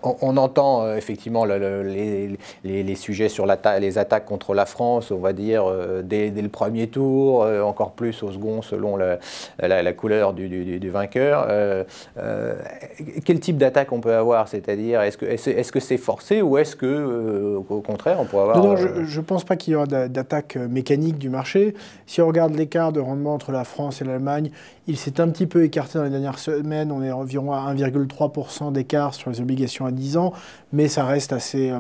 On entend effectivement les sujets sur les attaques contre la France, on va dire, dès le premier tour, encore plus au second selon la couleur du vainqueur. Quel type d'attaque on peut avoir? C'est-à-dire, est-ce que c'est forcé ou est-ce que, au contraire, on pourrait avoir... Non, je ne pense pas qu'il y aura d'attaque mécanique du marché. Si on regarde l'écart de rendement entre la France et l'Allemagne, il s'est un petit peu écarté dans les dernières semaines. On est environ à 1,3% d'écart sur les obligations à 10 ans, mais ça reste assez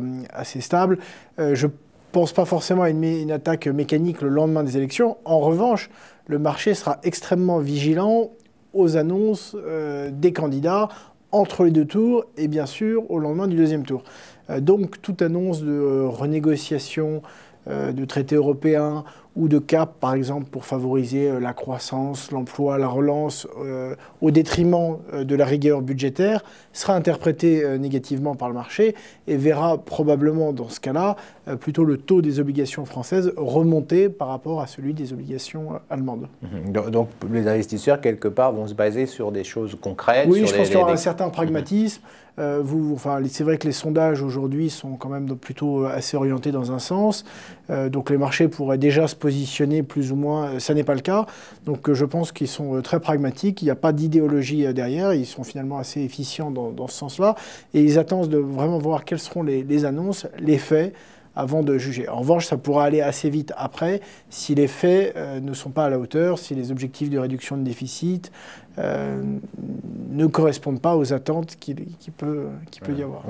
stable. Je ne pense pas forcément à une attaque mécanique le lendemain des élections. En revanche, le marché sera extrêmement vigilant aux annonces des candidats entre les deux tours et bien sûr au lendemain du deuxième tour. Donc toute annonce de renégociation de traités européens ou de cap, par exemple, pour favoriser la croissance, l'emploi, la relance, au détriment de la rigueur budgétaire, sera interprétée négativement par le marché et verra probablement, dans ce cas-là, plutôt le taux des obligations françaises remonter par rapport à celui des obligations allemandes. Donc les investisseurs, quelque part, vont se baser sur des choses concrètes. Oui, je pense qu'il y aura un certain pragmatisme. C'est vrai que les sondages aujourd'hui sont quand même plutôt assez orientés dans un sens. Donc les marchés pourraient déjà se positionner plus ou moins. Ça n'est pas le cas. Donc je pense qu'ils sont très pragmatiques. Il n'y a pas d'idéologie derrière. Ils sont finalement assez efficients dans ce sens-là. Et ils attendent de vraiment voir quelles seront les annonces, les faits, avant de juger. En revanche, ça pourra aller assez vite après si les faits ne sont pas à la hauteur, si les objectifs de réduction de déficit ne correspondent pas aux attentes qu'il peut y avoir.